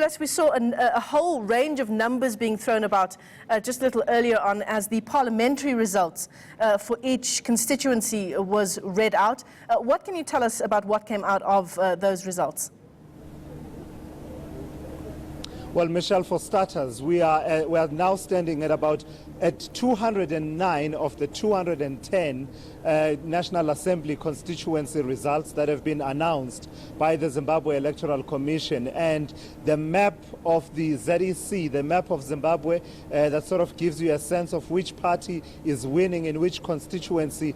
Thulas, we saw a whole range of numbers being thrown about just a little earlier on as the parliamentary results for each constituency was read out. What can you tell us about what came out of those results? Well, Michelle, for starters, we are now standing at 209 of the 210 National Assembly constituency results that have been announced by the Zimbabwe Electoral Commission. And the map of the ZEC, the map of Zimbabwe, that sort of gives you a sense of which party is winning in which constituency.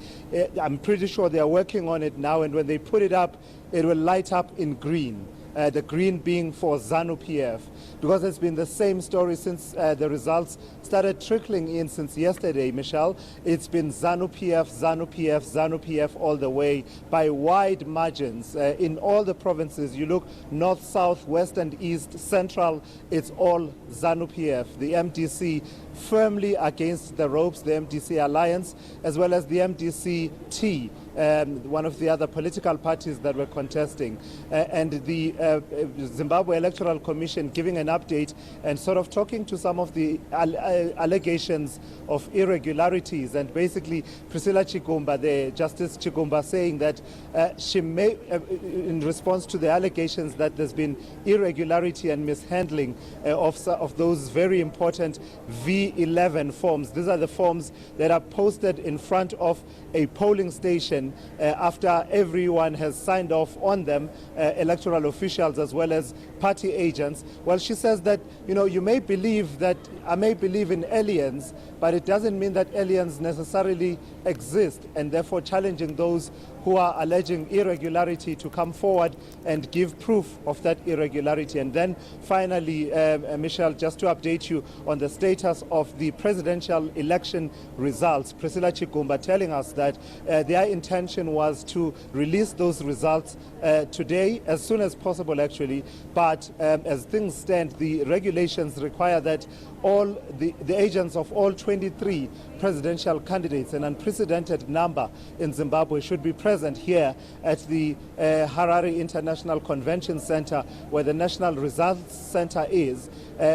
I'm pretty sure they are working on it now, and when they put it up, it will light up in green. The green being for Zanu-PF, because it's been the same story since the results started trickling in since yesterday, Michelle. It's been Zanu-PF, Zanu-PF, Zanu-PF all the way by wide margins. In all the provinces, you look north, south, west and east, central, it's all Zanu-PF. The MDC firmly against the ropes, the MDC Alliance, as well as the MDC-T, one of the other political parties that were contesting. And the Zimbabwe Electoral Commission giving an update and sort of talking to some of the allegations of irregularities. And basically, Priscilla Chigumba, the Justice Chigumba, saying that she may, in response to the allegations that there's been irregularity and mishandling of those very important V11 forms. These are the forms that are posted in front of a polling station after everyone has signed off on them, electoral officials as well as party agents. Well, she says that, you know, you may believe that I may believe in aliens, but it doesn't mean that aliens necessarily exist, and therefore challenging those who are alleging irregularity to come forward and give proof of that irregularity. And then finally, Michelle, just to update you on the status of the presidential election results, Priscilla Chigumba telling us that their intention was to release those results today, as soon as possible actually, but as things stand, the regulations require that all the agents of all 23 presidential candidates, an unprecedented number in Zimbabwe, should be present here at the Harare International Convention Center, where the National Results Center is,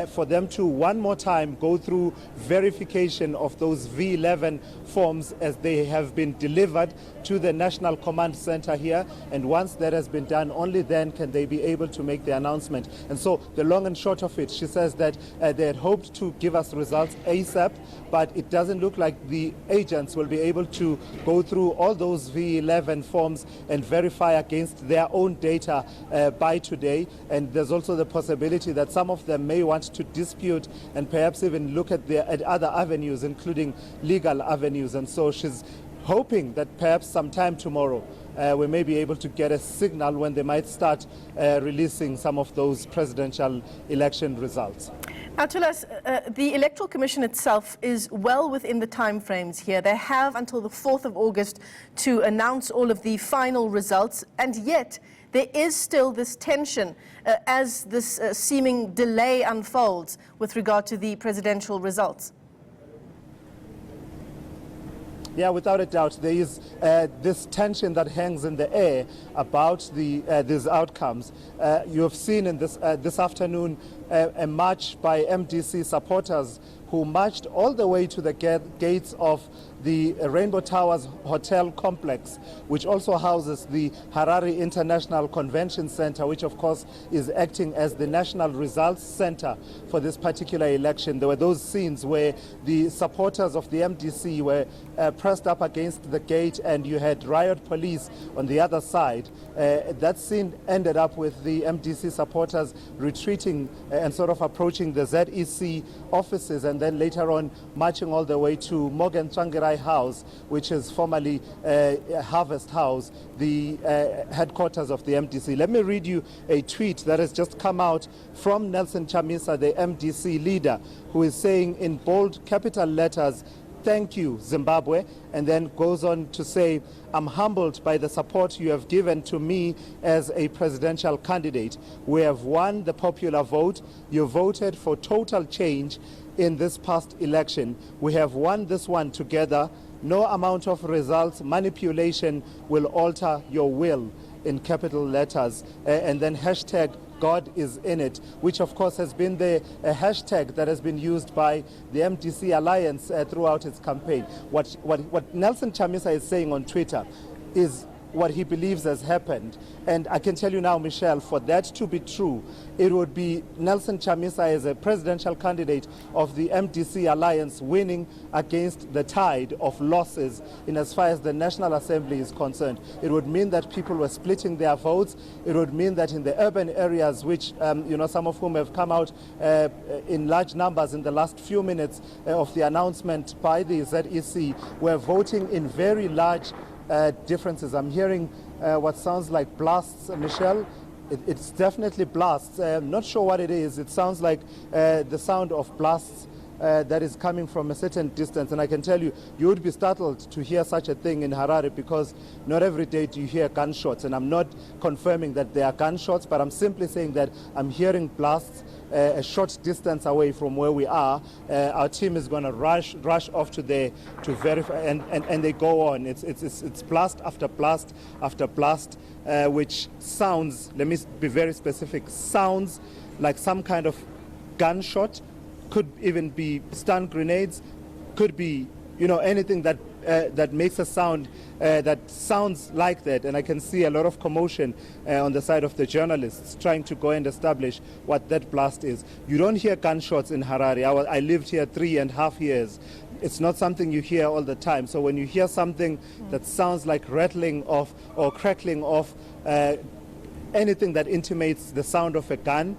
for them to one more time go through verification of those V11 forms as they have been delivered to the National Command Center here. And once that has been done, only then can they be able to make the announcement. And so the long and short of it, she says that they had hoped to give us results ASAP, but it doesn't look like the agents will be able to go through all those V11 forms and verify against their own data by today. And there's also the possibility that some of them may want to dispute and perhaps even look at other avenues, including legal avenues. And so she's hoping that perhaps sometime tomorrow we may be able to get a signal when they might start releasing some of those presidential election results. Now, Thulas, the Electoral Commission itself is well within the timeframes here. They have until the 4th of August to announce all of the final results, and yet there is still this tension as this seeming delay unfolds with regard to the presidential results. Yeah, without a doubt, there is this tension that hangs in the air about these outcomes. You have seen in this afternoon a march by MDC supporters who marched all the way to the gates of the Rainbow Towers Hotel complex, which also houses the Harare International Convention Center, which of course is acting as the national results center for this particular election. There were those scenes where the supporters of the MDC were pressed up against the gate, and you had riot police on the other side. That scene ended up with the MDC supporters retreating and sort of approaching the ZEC offices, and then later on marching all the way to Morgan Tsvangirai House, which is formerly Harvest House, the headquarters of the MDC. Let me read you a tweet that has just come out from Nelson Chamisa, the MDC leader, who is saying in bold capital letters, "Thank you, Zimbabwe," and then goes on to say, "I'm humbled by the support you have given to me as a presidential candidate. We have won the popular vote. You voted for total change in this past election. We have won this one together. No amount of results manipulation will alter your will," in capital letters, and then hashtag God is in it, which of course has been the hashtag that has been used by the MDC Alliance throughout its campaign. What Nelson Chamisa is saying on Twitter is what he believes has happened. And I can tell you now, Michelle, for that to be true, it would be Nelson Chamisa as a presidential candidate of the MDC Alliance winning against the tide of losses in as far as the National Assembly is concerned. It would mean that people were splitting their votes. It would mean that in the urban areas, which some of whom have come out in large numbers in the last few minutes of the announcement by the ZEC, were voting in very large differences. I'm hearing what sounds like blasts, Michelle. It's definitely blasts. I'm not sure what it is. It sounds like the sound of blasts that is coming from a certain distance. And I can tell you, you would be startled to hear such a thing in Harare, because not every day do you hear gunshots. And I'm not confirming that they are gunshots, but I'm simply saying that I'm hearing blasts a short distance away from where we are. Our team is going to rush off to there to verify, and they go on. It's blast after blast after blast, which sounds, let me be very specific, sounds like some kind of gunshot. Could even be stun grenades, could be anything that makes a sound that sounds like that. And I can see a lot of commotion on the side of the journalists trying to go and establish what that blast is. You don't hear gunshots in Harare. I lived here 3.5 years. It's not something you hear all the time. So when you hear something that sounds like rattling off or crackling off, anything that intimates the sound of a gun,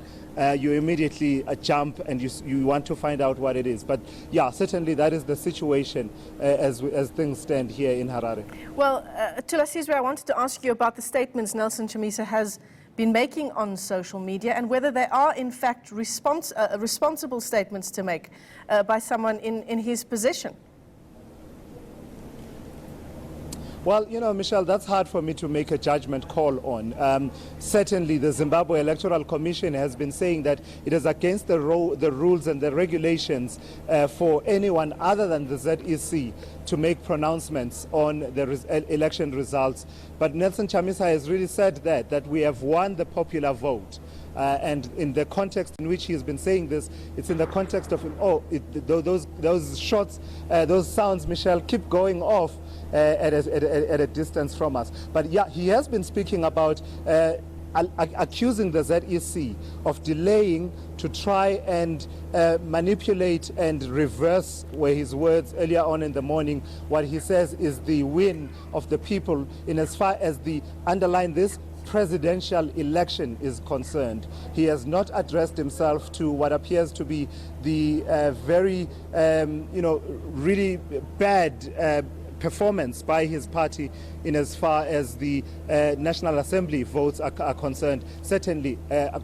you immediately jump and you want to find out what it is. But yeah, certainly that is the situation as things stand here in Harare. Well, Thulasizwe, I wanted to ask you about the statements Nelson Chamisa has been making on social media, and whether they are in fact responsible statements to make by someone in his position. Well, Michelle, that's hard for me to make a judgment call on. Certainly, the Zimbabwe Electoral Commission has been saying that it is against the rules and the regulations for anyone other than the ZEC to make pronouncements on the election results. But Nelson Chamisa has really said that we have won the popular vote. And in the context in which he has been saying this, it's in the context of, those shots, those sounds, Michelle, keep going off at a distance from us. But yeah, he has been speaking about accusing the ZEC of delaying to try and manipulate and reverse, were his words earlier on in the morning, what he says is the win of the people in as far as the, underline this, presidential election is concerned. He has not addressed himself to what appears to be the very, really bad performance by his party in as far as the National Assembly votes are concerned. Certainly,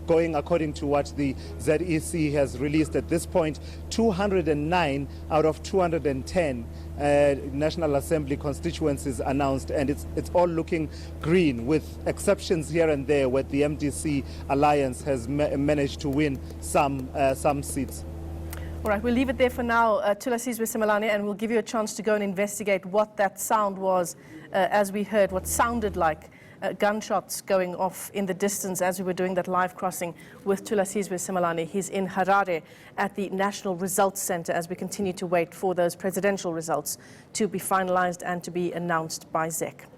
going according to what the ZEC has released at this point, 209 out of 210 National Assembly constituencies announced, and it's all looking green, with exceptions here and there where the MDC Alliance has managed to win some seats. All right, we'll leave it there for now, Thulasizwe Simelane, and we'll give you a chance to go and investigate what that sound was, as we heard what sounded like gunshots going off in the distance as we were doing that live crossing with Thulasizwe Simelane. He's in Harare at the National Results Center as we continue to wait for those presidential results to be finalized and to be announced by ZEC.